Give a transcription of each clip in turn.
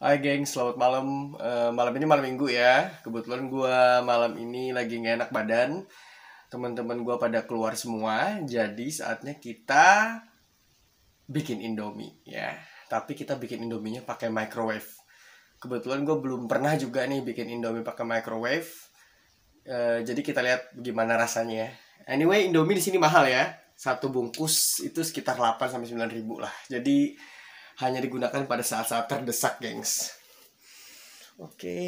Hai geng, selamat malam. Malam ini malam minggu ya. Kebetulan gue malam ini lagi gak enak badan. Teman-teman gue pada keluar semua. Jadi saatnya kita bikin Indomie ya. Tapi kita bikin Indominya pakai microwave. Kebetulan gue belum pernah juga nih bikin Indomie pakai microwave. Jadi kita lihat gimana rasanya ya. Anyway, Indomie di sini mahal ya. Satu bungkus itu sekitar 8 sampai 9 ribu lah. Jadi hanya digunakan pada saat-saat terdesak, gengs. Oke,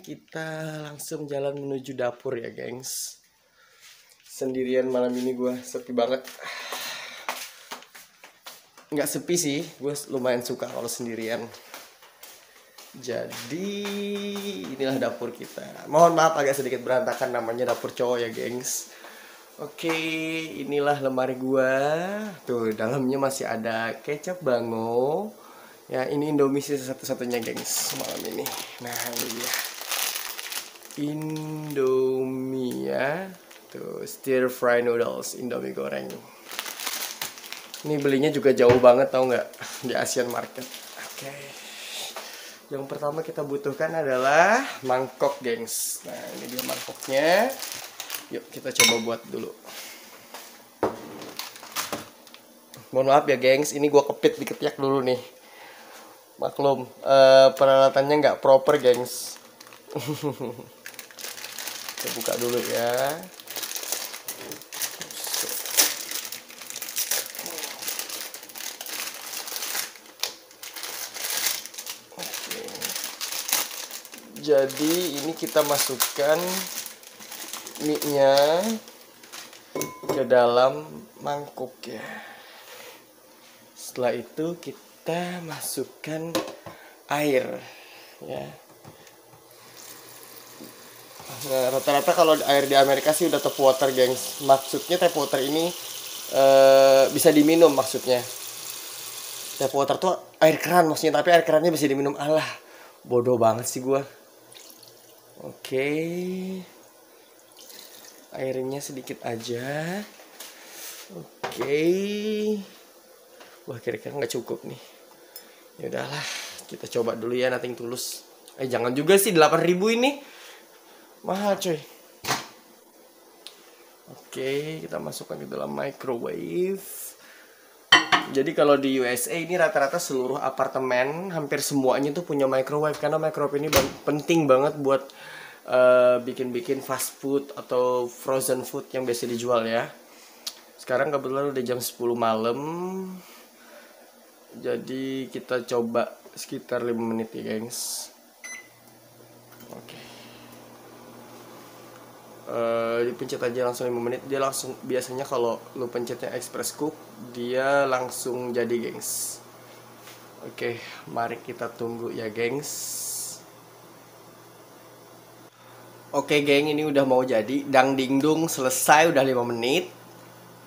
kita langsung jalan menuju dapur ya, gengs. Sendirian malam ini gue sepi banget. Nggak sepi sih, gue lumayan suka kalau sendirian. Jadi inilah dapur kita. Mohon maaf agak sedikit berantakan, namanya dapur cowok ya, gengs. Oke, inilah lemari gua. Tuh, dalamnya masih ada kecap bango. Ya, ini Indomie sisa satu-satunya, gengs, malam ini. Nah, ini dia. Indomie ya. Tuh, stir fry noodles, Indomie goreng. Ini belinya juga jauh banget, tau nggak? Di Asian Market. Oke. Yang pertama kita butuhkan adalah mangkok, gengs. Nah, ini dia mangkoknya. Yuk kita coba buat dulu. Mohon maaf ya, gengs, ini gue kepit di ketiak dulu nih. Maklum, peralatannya nggak proper, gengs. Kita buka dulu ya. Oke. Jadi ini kita masukkan mie-nya ke dalam mangkuk ya. Setelah itu kita masukkan air ya. Nah, rata-rata kalau air di Amerika sih udah tap water, gengs. Maksudnya tap water ini bisa diminum maksudnya. Tap water tuh air keran maksudnya, tapi air kerannya bisa diminum. Alah, bodoh banget sih gua. Oke. Airnya sedikit aja. Oke. Wah, kira-kira nggak cukup nih. Ya udahlah, kita coba dulu ya, nothing tulus. Jangan juga sih, 8.000 ini. Mahal, coy. Oke, kita masukkan ke dalam microwave. Jadi kalau di USA ini rata-rata seluruh apartemen hampir semuanya tuh punya microwave, karena microwave ini penting banget buat bikin-bikin fast food atau frozen food yang biasa dijual ya. Sekarang kebetulan udah jam 10 malam. Jadi kita coba sekitar 5 menit ya, gengs. Oke. Dipencet aja langsung 5 menit. Dia langsung, biasanya kalau lu pencetnya express cook, dia langsung jadi, gengs. Oke, mari kita tunggu ya, gengs. Oke, geng, ini udah mau jadi. Dang ding dung, selesai, udah 5 menit.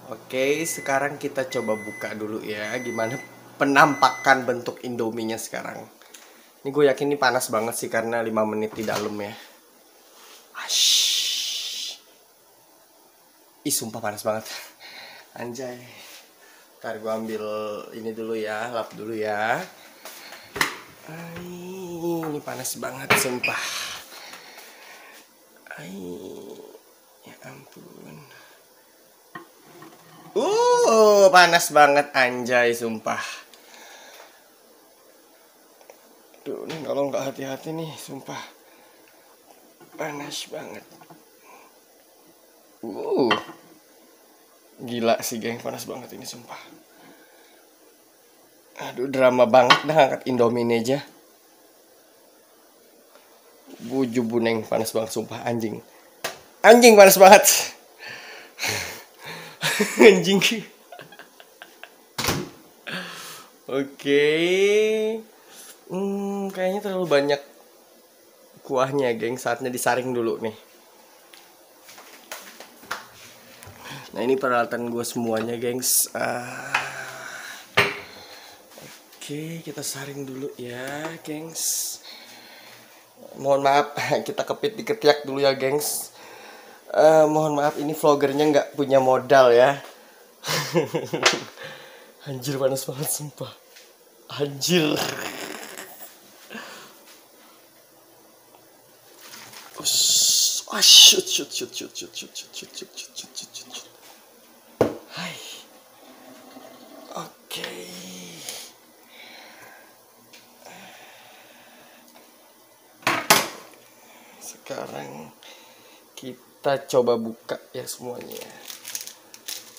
Oke, sekarang kita coba buka dulu ya, gimana penampakan bentuk Indominya sekarang. Ini gue yakin ini panas banget sih karena 5 menit di dalam ya. Ash. Ih, sumpah panas banget. Anjay. Ntar gue ambil ini dulu ya, lap dulu ya. Ini panas banget, sumpah. Ya ampun. Panas banget, anjay, sumpah. Tuh, nih kalau nggak hati-hati nih, sumpah. Panas banget. Gila sih, geng, panas banget ini, sumpah. Aduh, drama banget dah angkat Indomie ini aja. Buju buneng, panas banget, sumpah, anjing. Anjing panas banget. Anjing. Oke. Kayaknya terlalu banyak kuahnya, geng. Saatnya disaring dulu nih. Nah, ini peralatan gue semuanya, gengs. Oke, kita saring dulu ya, gengs. Mohon maaf, kita kepit di ketiak dulu ya, gengs. Mohon maaf, ini vlogernya nggak punya modal ya. Anjir, panas banget, sumpah. Anjir. Shoot, shoot, shoot, shoot, shoot, shoot, shoot, shoot, shoot, shoot, shoot, shoot, shoot, shoot. Hai. Oke. Sekarang kita coba buka ya semuanya.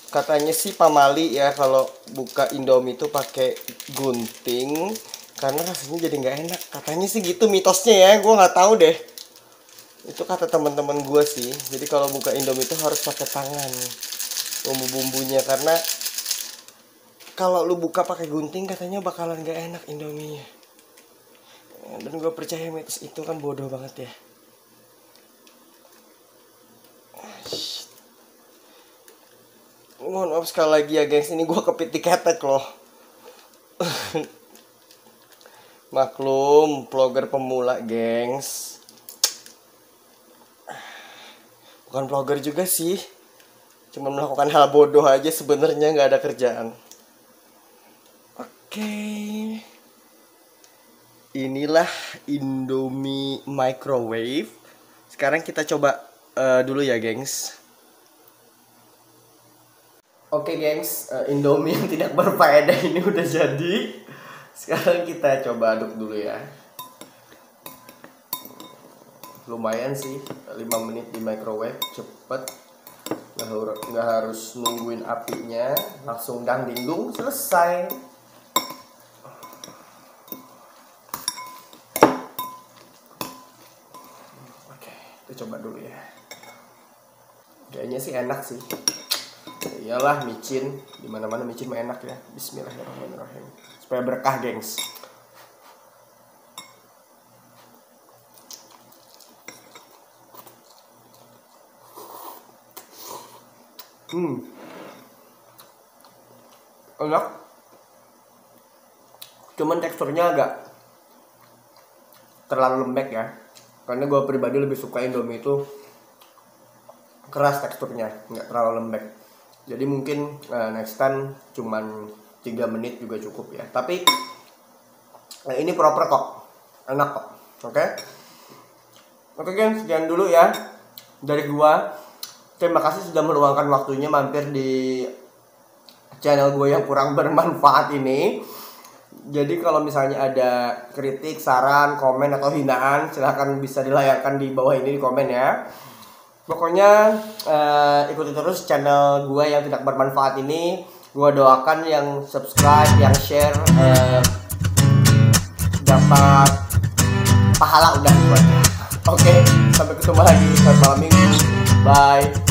Katanya sih pamali ya kalau buka Indomie itu pakai gunting karena rasanya jadi nggak enak. Katanya sih gitu mitosnya ya, gue nggak tahu deh. Itu kata teman-teman gue sih. Jadi kalau buka Indomie itu harus pakai tangan bumbu-bumbunya, karena kalau lu buka pakai gunting katanya bakalan nggak enak Indominya. Dan gue percaya mitos itu kan bodoh banget ya. Mohon maaf sekali lagi ya gengs, ini gue kepitik ketek loh. Maklum, vlogger pemula gengs. Bukan vlogger juga sih, cuma melakukan hal bodoh aja sebenarnya, nggak ada kerjaan. Oke. Inilah Indomie microwave. Sekarang kita coba dulu ya gengs. Oke gengs, Indomie yang tidak berfaedah ini udah jadi. Sekarang kita coba aduk dulu ya. Lumayan sih, 5 menit di microwave, cepet. Nggak harus nungguin apinya, langsung dang dingdung, selesai. Oke, kita coba dulu ya. Kayaknya sih enak sih. Iyalah micin, dimana-mana micin mah enak ya. Bismillahirrahmanirrahim. Supaya berkah gengs. Enak. Cuman teksturnya agak terlalu lembek ya. Karena gue pribadi lebih suka Indomie itu keras teksturnya, nggak terlalu lembek. Jadi mungkin next time cuman 3 menit juga cukup ya. Tapi ini proper kok, enak kok. Oke gengs, sekian dulu ya dari gua. Terima kasih sudah meluangkan waktunya mampir di channel gue yang kurang bermanfaat ini. Jadi kalau misalnya ada kritik, saran, komen atau hinaan, silahkan bisa dilayangkan di bawah ini di komen ya. Pokoknya ikuti terus channel gue yang tidak bermanfaat ini. Gue doakan yang subscribe, yang share dapat pahala udah buat. Oke, sampai ketemu lagi. Selamat malam minggu. Bye.